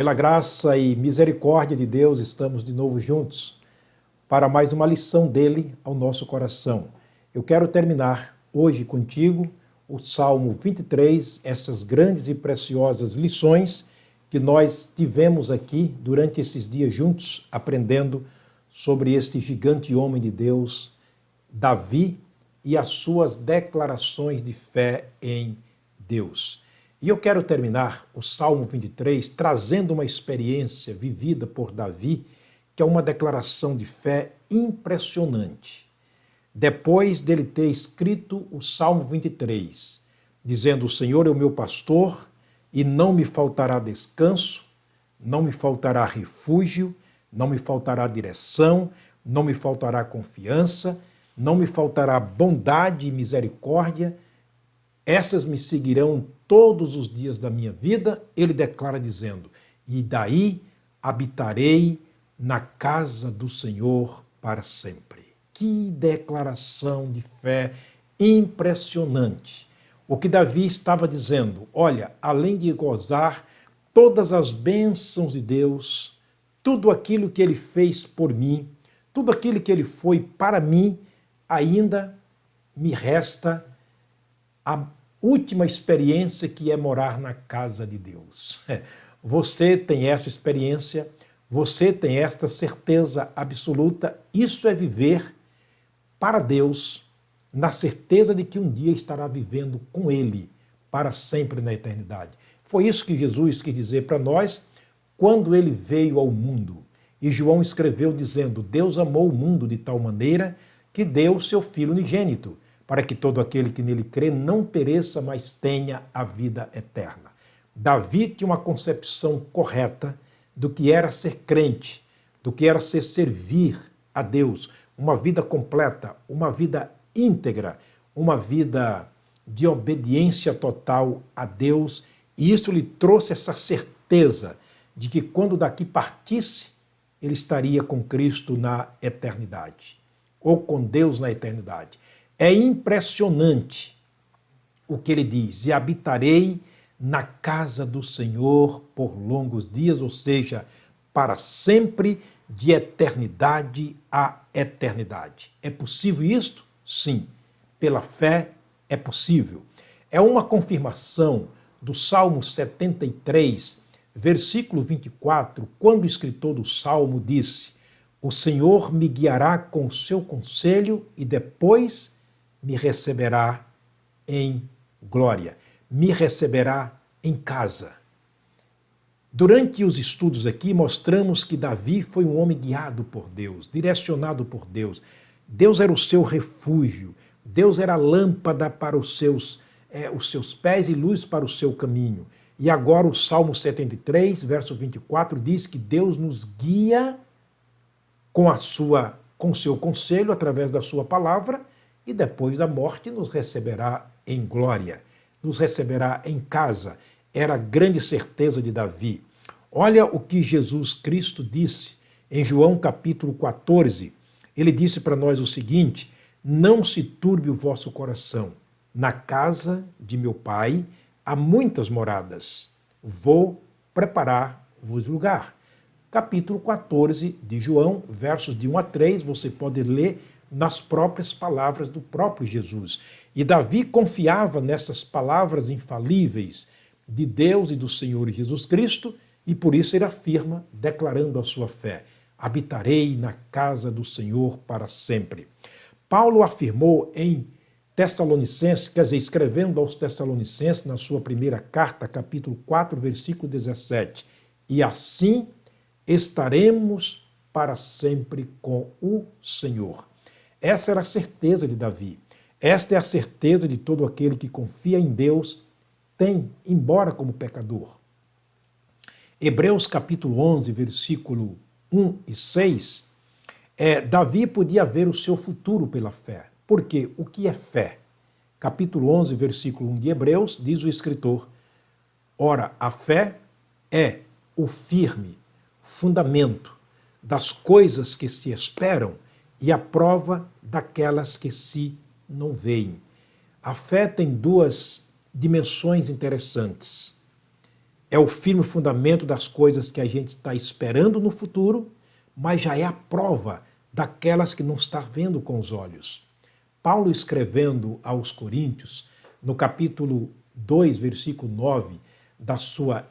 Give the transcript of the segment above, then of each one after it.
Pela graça e misericórdia de Deus, estamos de novo juntos para mais uma lição dele ao nosso coração. Eu quero terminar hoje contigo o Salmo 23, essas grandes e preciosas lições que nós tivemos aqui durante esses dias juntos, aprendendo sobre este gigante homem de Deus, Davi, e as suas declarações de fé em Deus. E eu quero terminar o Salmo 23 trazendo uma experiência vivida por Davi, que é uma declaração de fé impressionante. Depois dele ter escrito o Salmo 23, dizendo: o Senhor é o meu pastor e não me faltará descanso, não me faltará refúgio, não me faltará direção, não me faltará confiança, não me faltará bondade e misericórdia, essas me seguirão todos os dias da minha vida, ele declara dizendo: e daí habitarei na casa do Senhor para sempre. Que declaração de fé impressionante! O que Davi estava dizendo: olha, além de gozar todas as bênçãos de Deus, tudo aquilo que ele fez por mim, tudo aquilo que ele foi para mim, ainda me resta a última experiência, que é morar na casa de Deus. Você tem essa experiência, você tem esta certeza absoluta, isso é viver para Deus, na certeza de que um dia estará vivendo com Ele para sempre na eternidade. Foi isso que Jesus quis dizer para nós quando Ele veio ao mundo. E João escreveu dizendo: Deus amou o mundo de tal maneira que deu o seu Filho unigênito, para que todo aquele que nele crê não pereça, mas tenha a vida eterna. Davi tinha uma concepção correta do que era ser crente, do que era servir a Deus, uma vida completa, uma vida íntegra, uma vida de obediência total a Deus, e isso lhe trouxe essa certeza de que quando daqui partisse, ele estaria com Cristo na eternidade, ou com Deus na eternidade. É impressionante o que ele diz: e habitarei na casa do Senhor por longos dias, ou seja, para sempre, de eternidade a eternidade. É possível isto? Sim. Pela fé é possível. É uma confirmação do Salmo 73, versículo 24, quando o escritor do Salmo disse: o Senhor me guiará com o seu conselho e depois me receberá em glória, me receberá em casa. Durante os estudos aqui, mostramos que Davi foi um homem guiado por Deus, direcionado por Deus. Deus era o seu refúgio, Deus era a lâmpada para os seus pés e luz para o seu caminho. E agora o Salmo 73, verso 24, diz que Deus nos guia com o seu conselho, através da sua palavra, e depois da morte nos receberá em glória, nos receberá em casa. Era a grande certeza de Davi. Olha o que Jesus Cristo disse em João capítulo 14. Ele disse para nós o seguinte: não se turbe o vosso coração. Na casa de meu Pai há muitas moradas. Vou preparar-vos lugar. Capítulo 14 de João, versos de 1 a 3, você pode ler nas próprias palavras do próprio Jesus. E Davi confiava nessas palavras infalíveis de Deus e do Senhor Jesus Cristo, e por isso ele afirma, declarando a sua fé: habitarei na casa do Senhor para sempre. Paulo afirmou em Tessalonicenses, quer dizer, escrevendo aos Tessalonicenses, na sua primeira carta, capítulo 4, versículo 17, e assim estaremos para sempre com o Senhor. Essa era a certeza de Davi. Esta é a certeza de todo aquele que confia em Deus, tem, embora como pecador. Hebreus capítulo 11, versículo 1 e 6, Davi podia ver o seu futuro pela fé. Porque o que é fé? Capítulo 11, versículo 1 de Hebreus, diz o escritor: ora, a fé é o firme fundamento das coisas que se esperam e a prova daquelas que se não veem. A fé tem duas dimensões interessantes. é o firme fundamento das coisas que a gente está esperando no futuro, mas já é a prova daquelas que não está vendo com os olhos. Paulo, escrevendo aos Coríntios, no capítulo 2, versículo 9 da sua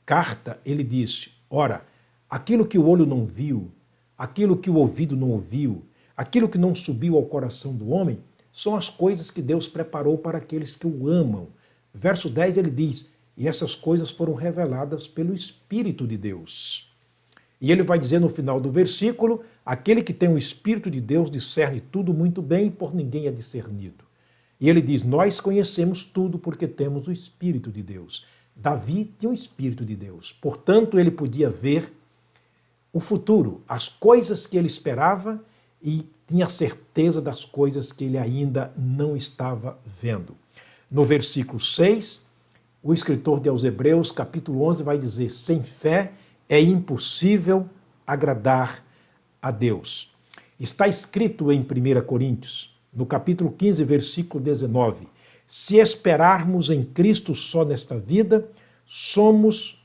carta, ele disse: ora, aquilo que o olho não viu, aquilo que o ouvido não ouviu, aquilo que não subiu ao coração do homem, são as coisas que Deus preparou para aqueles que o amam. Verso 10 ele diz: e essas coisas foram reveladas pelo Espírito de Deus. E ele vai dizer no final do versículo: aquele que tem o Espírito de Deus discerne tudo muito bem e por ninguém é discernido. E ele diz: nós conhecemos tudo porque temos o Espírito de Deus. Davi tinha o Espírito de Deus, portanto ele podia ver o futuro, as coisas que ele esperava e tinha certeza das coisas que ele ainda não estava vendo. No versículo 6, o escritor de aos Hebreus, capítulo 11, vai dizer: sem fé é impossível agradar a Deus. Está escrito em 1 Coríntios, no capítulo 15, versículo 19, se esperarmos em Cristo só nesta vida, somos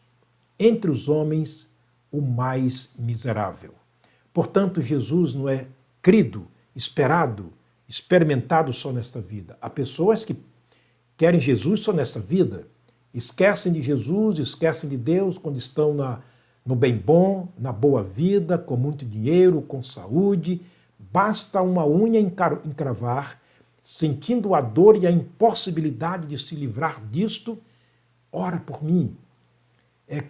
entre os homens o mais miserável. Portanto, Jesus não é crido, esperado, experimentado só nesta vida. Há pessoas que querem Jesus só nesta vida, esquecem de Jesus, esquecem de Deus quando estão no bem bom, na boa vida, com muito dinheiro, com saúde. Basta uma unha encravar, sentindo a dor e a impossibilidade de se livrar disto, ora por mim.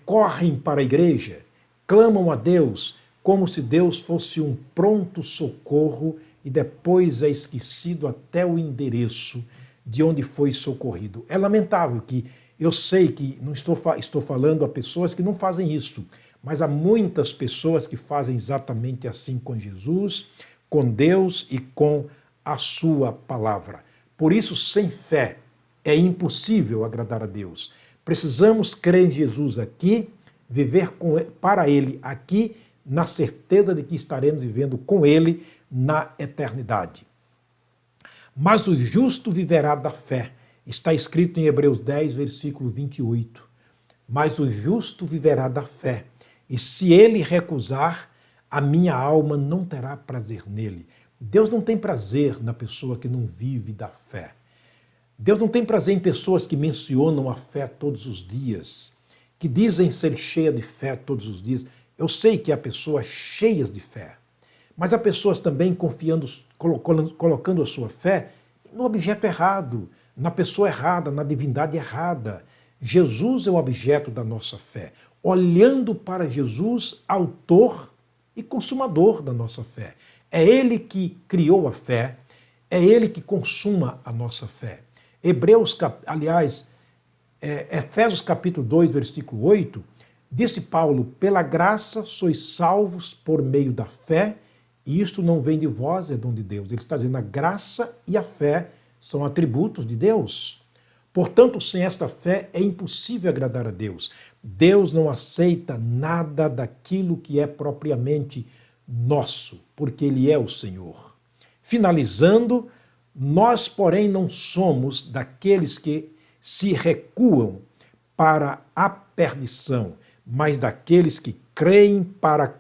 Correm para a igreja, clamam a Deus, como se Deus fosse um pronto socorro e depois é esquecido até o endereço de onde foi socorrido. É lamentável que eu sei que não estou falando a pessoas que não fazem isso, mas há muitas pessoas que fazem exatamente assim com Jesus, com Deus e com a sua palavra. Por isso, sem fé, é impossível agradar a Deus. Precisamos crer em Jesus aqui, viver para Ele aqui, na certeza de que estaremos vivendo com Ele na eternidade. Mas o justo viverá da fé. Está escrito em Hebreus 10, versículo 28. Mas o justo viverá da fé. E se ele recusar, a minha alma não terá prazer nele. Deus não tem prazer na pessoa que não vive da fé. Deus não tem prazer em pessoas que mencionam a fé todos os dias, que dizem ser cheia de fé todos os dias. Eu sei que há pessoas cheias de fé, mas há pessoas também confiando, colocando a sua fé no objeto errado, na pessoa errada, na divindade errada. Jesus é o objeto da nossa fé. Olhando para Jesus, autor e consumador da nossa fé. É Ele que criou a fé, é Ele que consuma a nossa fé. Efésios capítulo 2, versículo 8, disse Paulo: pela graça sois salvos por meio da fé, e isto não vem de vós, é dom de Deus. Ele está dizendo: a graça e a fé são atributos de Deus. Portanto, sem esta fé é impossível agradar a Deus. Deus não aceita nada daquilo que é propriamente nosso, porque Ele é o Senhor. Finalizando, nós, porém, não somos daqueles que se recuam para a perdição, mas daqueles que creem para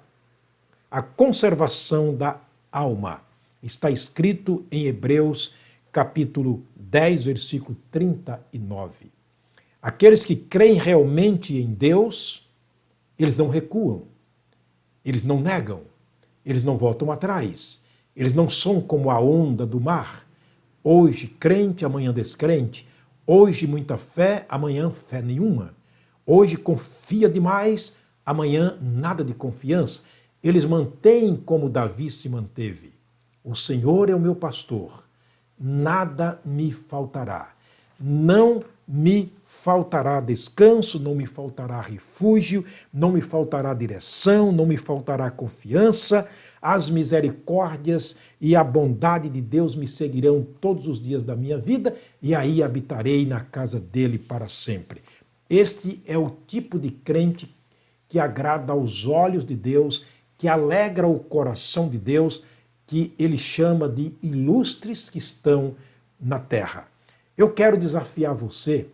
a conservação da alma. Está escrito em Hebreus capítulo 10, versículo 39. Aqueles que creem realmente em Deus, eles não recuam, eles não negam, eles não voltam atrás, eles não são como a onda do mar. Hoje crente, amanhã descrente. Hoje muita fé, amanhã fé nenhuma. Hoje confia demais, amanhã nada de confiança. Eles mantêm como Davi se manteve. O Senhor é o meu pastor, nada me faltará. Não me faltará descanso, não me faltará refúgio, não me faltará direção, não me faltará confiança. As misericórdias e a bondade de Deus me seguirão todos os dias da minha vida, e aí habitarei na casa dele para sempre. Este é o tipo de crente que agrada aos olhos de Deus, que alegra o coração de Deus, que ele chama de ilustres que estão na terra. Eu quero desafiar você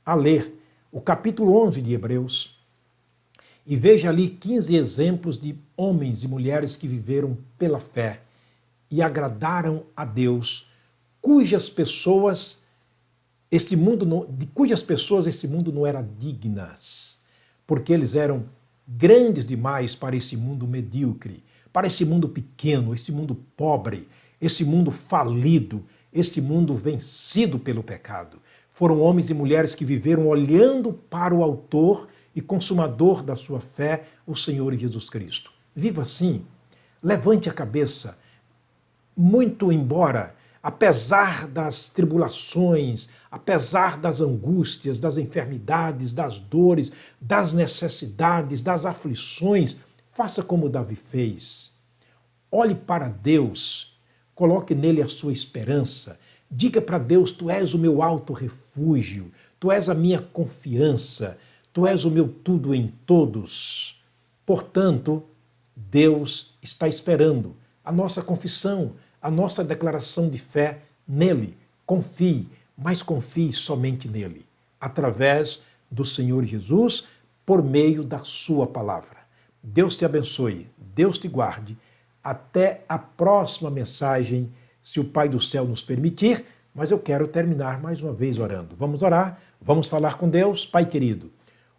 a ler o capítulo 11 de Hebreus e veja ali 15 exemplos de homens e mulheres que viveram pela fé e agradaram a Deus, de cujas pessoas este mundo não era dignas, porque eles eram grandes demais para esse mundo medíocre, para esse mundo pequeno, este mundo pobre, esse mundo falido, este mundo vencido pelo pecado. Foram homens e mulheres que viveram olhando para o autor e consumador da sua fé, o Senhor Jesus Cristo. Viva assim, levante a cabeça, muito embora, apesar das tribulações, apesar das angústias, das enfermidades, das dores, das necessidades, das aflições, faça como Davi fez. Olhe para Deus, coloque nele a sua esperança, diga para Deus: tu és o meu alto refúgio, tu és a minha confiança, tu és o meu tudo em todos. Portanto, Deus está esperando a nossa confissão, a nossa declaração de fé nele. Confie, mas confie somente nele, através do Senhor Jesus, por meio da sua palavra. Deus te abençoe, Deus te guarde. Até a próxima mensagem, se o Pai do céu nos permitir, mas eu quero terminar mais uma vez orando. Vamos orar, vamos falar com Deus. Pai querido,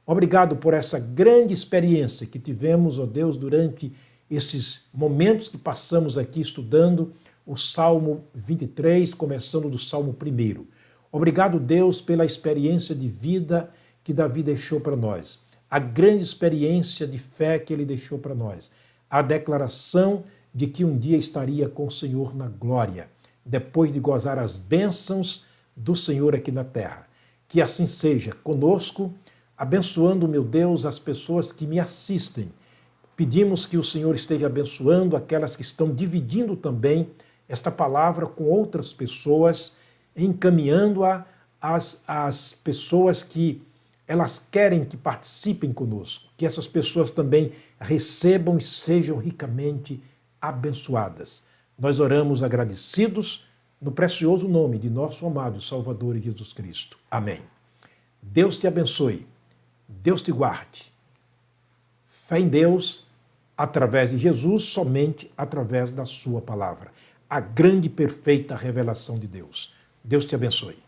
obrigado por essa grande experiência que tivemos, ó Deus, durante esses momentos que passamos aqui estudando o Salmo 23, começando do Salmo 1. Obrigado, Deus, pela experiência de vida que Davi deixou para nós, a grande experiência de fé que ele deixou para nós, a declaração de que um dia estaria com o Senhor na glória, depois de gozar as bênçãos do Senhor aqui na terra. Que assim seja conosco, abençoando, meu Deus, as pessoas que me assistem. Pedimos que o Senhor esteja abençoando aquelas que estão dividindo também esta palavra com outras pessoas, encaminhando-a às pessoas que elas querem que participem conosco, que essas pessoas também recebam e sejam ricamente abençoadas. Nós oramos agradecidos no precioso nome de nosso amado Salvador Jesus Cristo. Amém. Deus te abençoe, Deus te guarde. Fé em Deus, através de Jesus, somente através da sua palavra. A grande e perfeita revelação de Deus. Deus te abençoe.